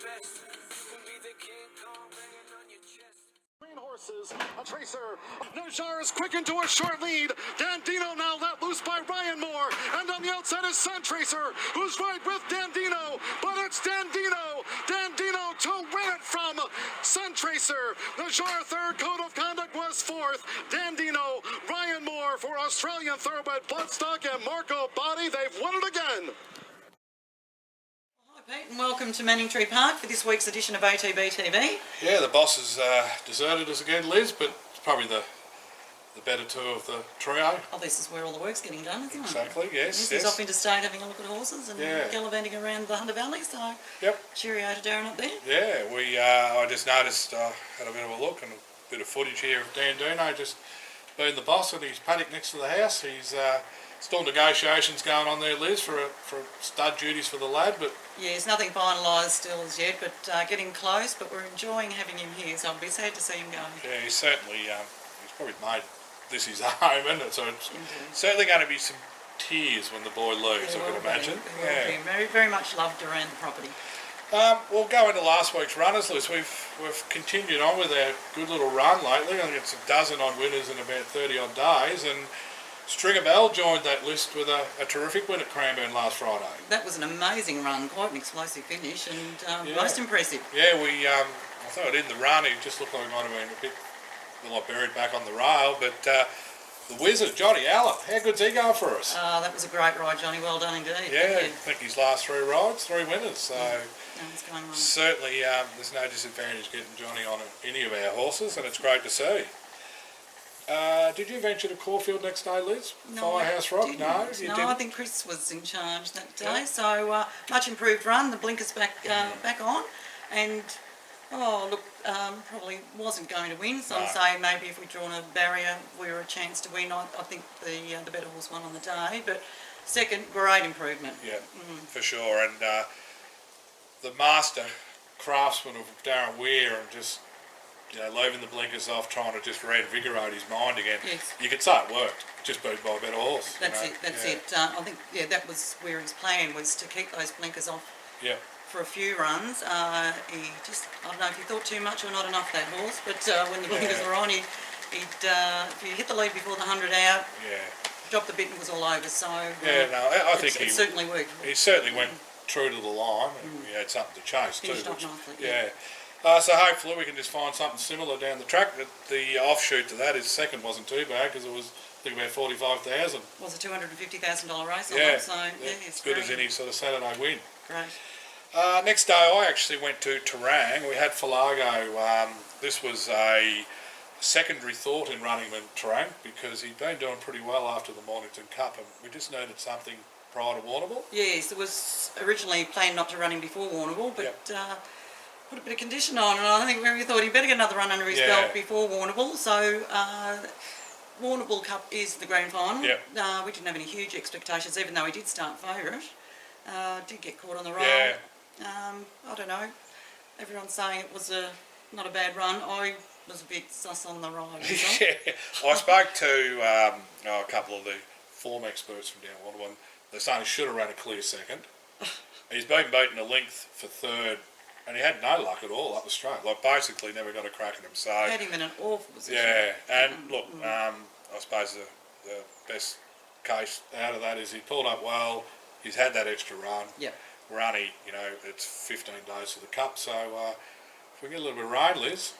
best. You can be the King Kong banging on your chest. Green horses, a tracer. Najar is quick into a short lead. Dandino now let loose by Ryan Moore. And on the outside is Sun Tracer, who's right with Dandino. But it's Dandino. Dandino to win it from Sun Tracer. Najar third, Code of Conduct was fourth. Dandino, Ryan Moore for Australian Thoroughbred Bloodstock and Marco Botti. They've won it again. Hi Pete and welcome to Manning Tree Park for this week's edition of ATB TV. Yeah, the boss has deserted us again, Liz, but it's probably the better two of the trio. Oh, this is where all the work's getting done, isn't it? Exactly, yes. He's off interstate having a look at horses and gallivanting around the Hunter Valley, so cheerio to Darren up there. Yeah, I just noticed, had a bit of a look and a bit of footage here of Dandino just being the boss in his paddock next to the house. He's still negotiations going on there, Liz, for stud duties for the lad, but yes, nothing finalised still as yet, but getting close. But we're enjoying having him here, so I'll be sad to see him go. yeah, he's certainly he's probably made this his home, isn't it? So it's certainly going to be some tears when the boy leaves, I can imagine. Very, very much loved around the property. We'll go into last week's runners list. We've continued on with our good little run lately. I think it's a dozen odd winners in about 30 odd days, and Stringer Bell joined that list with a terrific win at Cranbourne last Friday. That was an amazing run, quite an explosive finish, and most impressive. Yeah, I thought in the run he just looked like he might have been a lot buried back on the rail, but the wizard, Johnny Allen, how good's he going for us? That was a great ride, Johnny, well done indeed. Yeah, I think his last three rides, 3 winners, so it's going on. Certainly there's no disadvantage getting Johnny on any of our horses, and it's great to see. Did you venture to Caulfield next day, Liz? No, Firehouse Rock? No, I think Chris was in charge that day. So much improved run. The blinkers back on, and probably wasn't going to win. So I'm saying maybe if we'd drawn a barrier, we were a chance to win. I think the better horse won on the day, but second, great improvement. Yeah, for sure. And the master craftsman of Darren Weir and just leaving the blinkers off, trying to just reinvigorate his mind again. Yes. You could say it worked, just beat by a better horse. That's it. I think, that was where his plan was, to keep those blinkers off for a few runs. He just, I don't know if he thought too much or not enough, that horse, but when the blinkers were on, if he hit the lead before the 100 out, dropped the bit and was all over. So I think it certainly worked. He certainly went true to the line, and he had something to chase too. Finished off nicely, so hopefully we can just find something similar down the track. The offshoot to that is second wasn't too bad, because it was, I think, about 45,000. It was a $250,000 race. So it's good as any sort of Saturday win. Great. Next day I actually went to Terang. We had Falago. This was a secondary thought in running him in Terang, because he'd been doing pretty well after the Mornington Cup, and we just needed something prior to Warrnambool. Yes, it was originally planned not to run him before Warrnambool, but put a bit of condition on, and I think we thought he'd better get another run under his belt before Warrnambool. So Warrnambool Cup is the grand final. We didn't have any huge expectations, even though he did start favourite. Did get caught on the rail. I don't know. Everyone's saying it was not a bad run. I was a bit sus on the ride. I spoke to a couple of the form experts from down Warrnambool, and they're saying he should have run a clear second. He's been beaten a length for third, and he had no luck at all up the straight. Like, basically never got a crack at him. So had him in an awful position. Yeah, and look, I suppose the best case out of that is he pulled up well. He's had that extra run. We're only, it's 15 days for the Cup, so if we get a little bit of rain, Liz.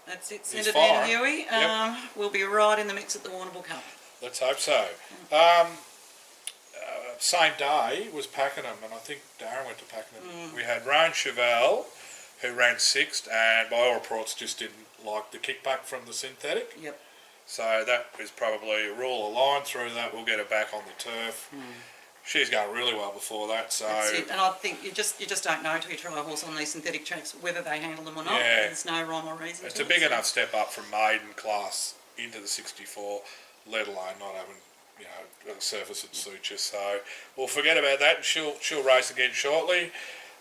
That's it. Send it down, Huey. We'll be right in the mix at the Warrnambool Cup. Let's hope so. Same day was Pakenham, and I think Darren went to Pakenham. We had Roan Chevelle, who ran 6th, and by all reports just didn't like the kickback from the synthetic. So that is probably a rule of line through that. We'll get her back on the turf. She's going really well before that. So that's it. And I think you just don't know until you try a horse on these synthetic tracks whether they handle them or not. There's no rhyme or reason. It's a big enough step up from maiden class into the 64, let alone not having a surface that suits you. So we'll forget about that, and she'll race again shortly.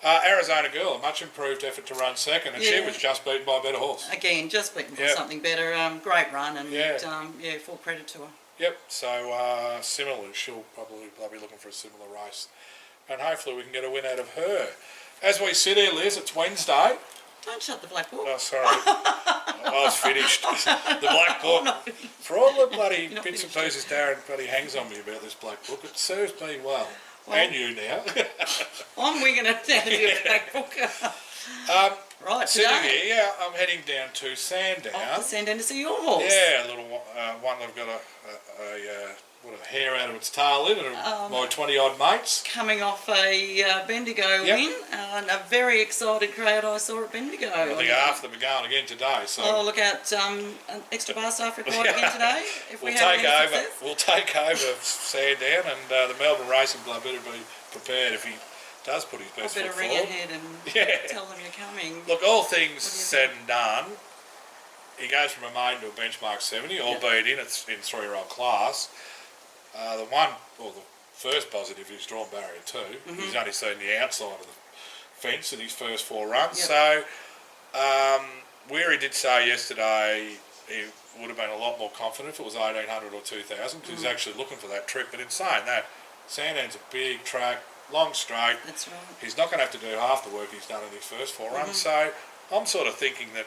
Arizona Girl, a much improved effort to run second, and she was just beaten by a better horse. Again, just beaten by something better. Great run, and full credit to her. So similarly, she'll probably be looking for a similar race, and hopefully we can get a win out of her. as we sit here, Liz, it's Wednesday. Don't shut the black book. Oh, sorry. I was finished. The black book. For all the bloody bits and pieces Darren bloody hangs on me about this black book, it serves me well. And you now. I'm winging it down to your black book. Right, sitting today. here, yeah, I'm heading down to Sandown. Off to Sandown to see your horse. Yeah, a little one I've got a hair out of its tail in, and my 20-odd mates. Coming off a Bendigo win, and a very excited crowd I saw at Bendigo. I think half of them are going again today. So oh, look out! An extra bar staff required again today. If we'll take over Sandown, and the Melbourne Racing Club better be prepared if he does put his best foot forward. Better ring ahead and tell them you're coming. Look, all things said and done, he goes from a maiden to a benchmark 70, albeit in 3-year-old class. The first positive is drawn barrier 2. He's only seen the outside of the fence in his first 4 runs. So, Weary did say yesterday he would have been a lot more confident if it was 1800 or 2000, because he's actually looking for that trip. But in saying that, Sandown's a big track, long straight. That's right. He's not going to have to do half the work he's done in his first 4 runs. So, I'm sort of thinking that.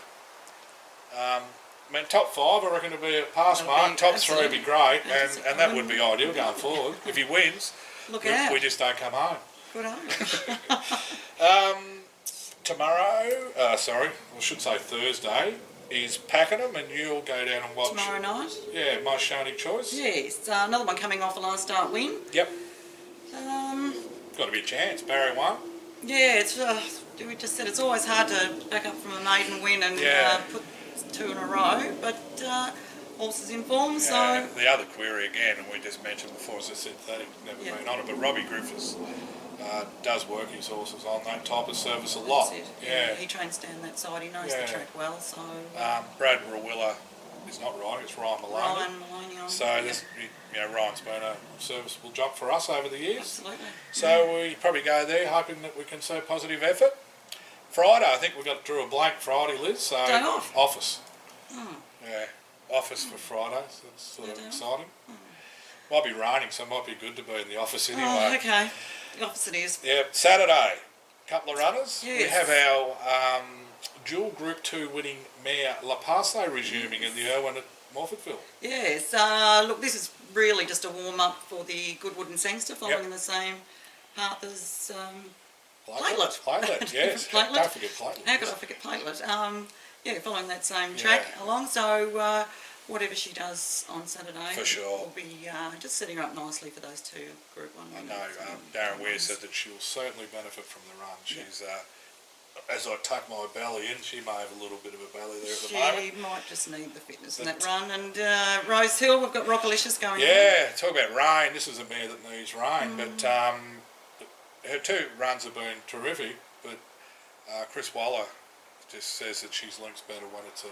Top 5 I reckon would be a pass mark. Top 3 would be great, and that would be ideal going forward. If he wins, we just don't come home. Good on Tomorrow, I should say Thursday, is Pakenham, and you'll go down and watch. Tomorrow night? Yeah, my Shiny choice. Yes, another one coming off a last start win. Yep. Got to be a chance. Barry won. Yeah, it's we just said it's always hard to back up from a maiden win and put 2 in a row, but horses in form, so... The other query again, and we just mentioned before, is a synthetic, never been on it, but Robbie Griffiths does work his horses on that type of surface a lot. That's it. Yeah. He trains down that side, he knows the track well, so... Brad Rawilla is not riding, it's Ryan Maloney. Ryan Maloney on. So Ryan's been a serviceable job for us over the years. Absolutely. So we probably go there hoping that we can see positive effort. Friday, I think we've got Drew a blank Friday, Liz, so day off. Office. Yeah, office for Friday, so that's sort of exciting. Might be raining, so it might be good to be in the office anyway. Oh, okay. The office it is. Yeah, Saturday, couple of runners. Yes. We have our dual Group 2 winning mare La Passe resuming in the Irwin at Morfordville. Yes, look, this is really just a warm-up for the Goodwood and Sangster, following in the same path as Platelet. Platelet, yes. Platelet. Don't forget Platelet. How could I forget Platelet? Following that same track along, so whatever she does on Saturday will be just setting her up nicely for those 2 Group 1 I know, Darren Ware said that she will certainly benefit from the run. She's, as I tuck my belly in, she may have a little bit of a belly there at the moment. She might just need the fitness in that run. And Rose Hill, we've got Rockalicious going on. Yeah, talk about rain. This is a mare that needs rain, but her 2 runs have been terrific, but Chris Waller just says that she's links better when it's a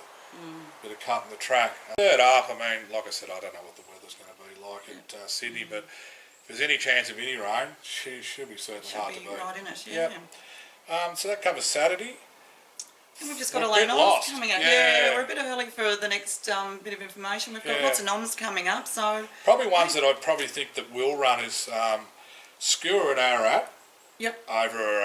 bit of cut in the track. Third up, I mean, like I said, I don't know what the weather's going to be like at Sydney, but if there's any chance of any rain, she'll be certainly hard to beat. Right in it, so that covers Saturday. And we've just got a late noms coming up. Yeah, we're a bit early for the next bit of information. We've got lots of noms coming up, so... Probably ones that I'd probably think that will run is Skewer at Ararat. Yep. Over,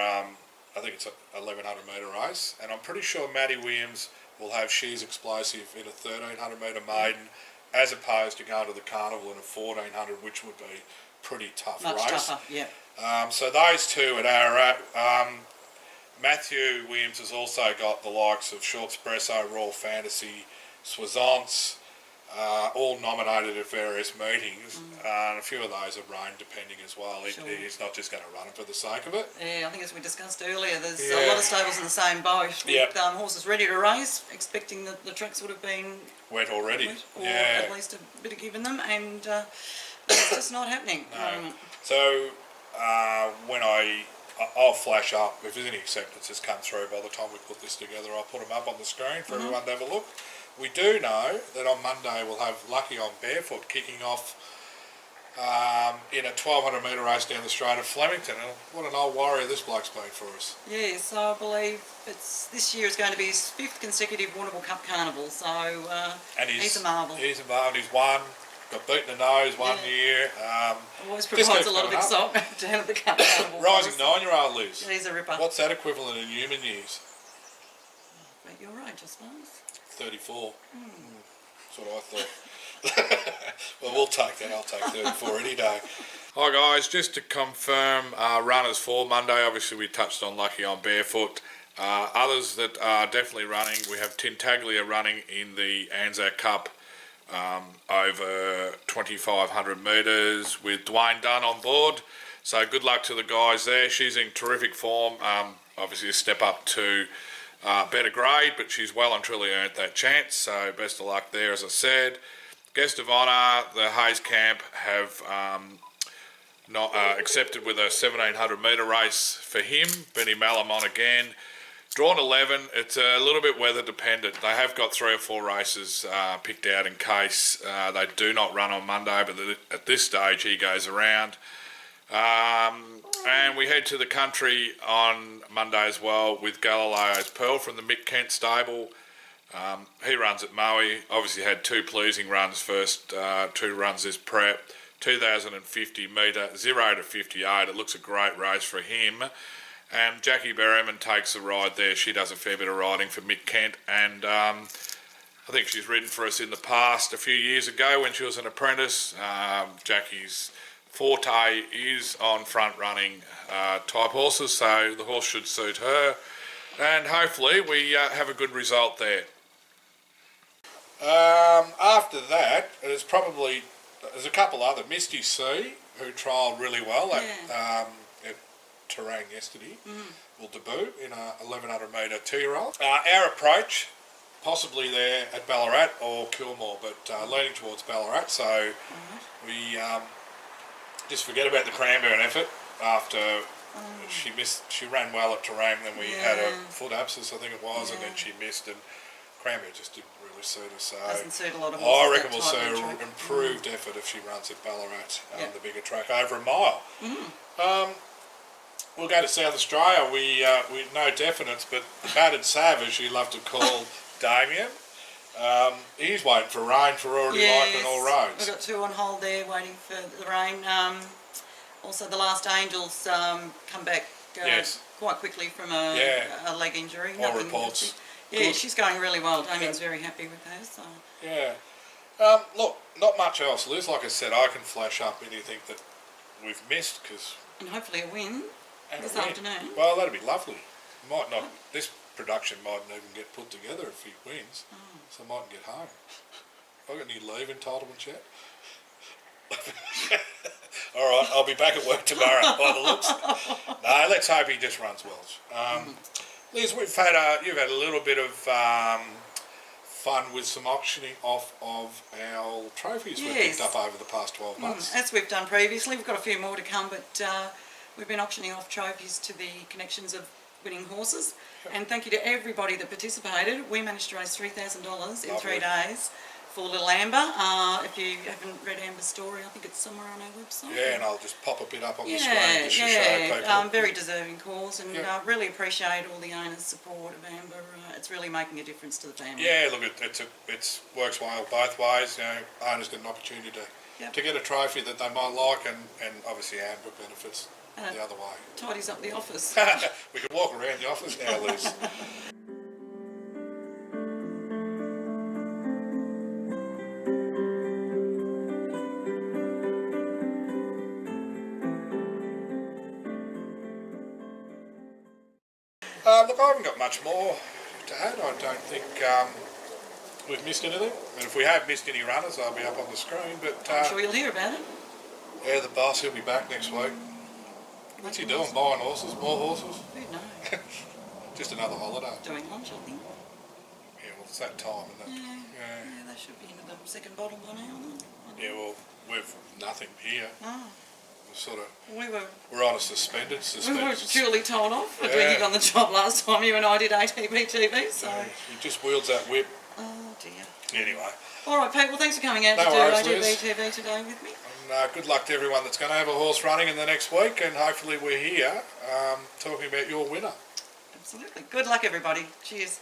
I think it's a 1100 metre race, and I'm pretty sure Maddie Williams will have She's Explosive in a 1300 metre maiden, as opposed to going to the Carnival in a 1400, which would be pretty tough race. Much tougher, yeah. So those 2 at Ararat. Matthew Williams has also got the likes of Short Espresso, Royal Fantasy, Soissons, all nominated at various meetings, and a few of those are rain depending as well. He's not just going to run it for the sake of it. Yeah, I think as we discussed earlier, there's a lot of stables in the same boat with horses ready to race, expecting that the tracks would have been wet already, or at least a bit of giving them, and it's just not happening at the moment. So when I'll flash up, if there's any acceptances come through by the time we put this together, I'll put them up on the screen for everyone to have a look. We do know that on Monday we'll have Lucky on Barefoot kicking off in a 1200 metre race down the straight of Flemington. And what an old warrior this bloke's been for us. Yes, I believe this year is going to be his 5th consecutive Warrnambool Cup Carnival, so he's a marvel. He's a marvel. He's won got beaten in the nose one year. Always just provides a lot of keeps going up. excitement down at the Cup Carnival. Rising 9-year-old, Liz. He's a ripper. What's that equivalent in human years? But you're right, I suppose. 34. That's what I thought. Well, we'll take that. I'll take 34 any day. Hi guys, just to confirm runners for Monday. Obviously we touched on Lucky on barefoot. Others that are definitely running, we have Tintaglia running in the Anzac Cup over 2,500 metres with Dwayne Dunn on board. So good luck to the guys there. She's in terrific form. Obviously a step up to better grade, but she's well and truly earned that chance. So best of luck there, as I said. Guest of honour, the Hayes Camp have not accepted with a 1,700 metre race for him. Benny Mallam on again. Drawn 11, it's a little bit weather dependent. They have got 3 or 4 races picked out in case they do not run on Monday, but at this stage he goes around. And we head to the country on Monday as well with Galileo's Pearl from the Mick Kent stable. He runs at Maui, obviously had 2 pleasing runs first, 2 runs this prep, 2,050 metre, 0 to 58. It looks a great race for him. And Jackie Berryman takes the ride there. She does a fair bit of riding for Mick Kent, and I think she's ridden for us in the past a few years ago when she was an apprentice. Jackie's forte is on front running type horses, so the horse should suit her, and hopefully we have a good result there. After that, there's a couple other. Misty C, who trialled really well at Terrain yesterday, will debut in a 1,100 metre 2-year-old. Our approach, possibly there at Ballarat or Kilmore, but leaning towards Ballarat, so we just forget about the Cranbourne effort after she ran well at Terrain, then we had a foot abscess, I think it was, and then she missed, and Cranbourne just didn't really suit her, so Doesn't suit a lot of I reckon we'll see an improved effort if she runs at Ballarat, the bigger track, over a mile. We'll go to South Australia. We no definites, but the battered savage, you love to call Damien. He's waiting for rain for already liking all roads. We've got 2 on hold there waiting for the rain. Also, the Last Angels come back quite quickly from a leg injury. All reports. Yeah, she's going really well. Damien's very happy with her. So. Yeah. Look, not much else, Liz. Like I said, I can flash up anything that we've missed, and hopefully a win this afternoon. Well, that'd be lovely. Might not. This production mightn't even get put together if he wins, so I mightn't get home. Have I got any leave entitlements yet? All right, I'll be back at work tomorrow by the looks. No, let's hope he just runs well. Liz, you've had a little bit of fun with some auctioning off of our trophies we've picked up over the past 12 months. As we've done previously, we've got a few more to come, but we've been auctioning off trophies to the connections of winning horses. And thank you to everybody that participated. We managed to raise $3,000 in 3 days for little Amber. If you haven't read Amber's story, I think it's somewhere on our website. Yeah, and I'll just pop a bit up on the screen just to show people. Very deserving cause, and really appreciate all the owners' support of Amber. It's really making a difference to the family. Yeah, look, it works well both ways. You know, owners get an opportunity to get a trophy that they might like, and obviously Amber benefits the other way. Tidies up the office. We can walk around the office now, Liz. Look, I haven't got much more to add. I don't think we've missed anything. And if we have missed any runners, they'll be up on the screen. But I'm sure you'll hear about it. Yeah, the boss, he'll be back next week. What's he doing? Buying horses? More horses? Who'd know? Just another holiday. Doing lunch, I think. Yeah, well, it's that time, isn't it? Yeah, they should be into the second bottle by now. Yeah, well, we've nothing here. We're on a suspended. We were duly told off for doing it on the job last time you and I did ATB TV. So he just wields that whip. Oh dear. Anyway. All right, Pete. Well, thanks for coming out to do ATB TV today with me. And good luck to everyone that's going to have a horse running in the next week, and hopefully we're here talking about your winner. Absolutely. Good luck, everybody. Cheers.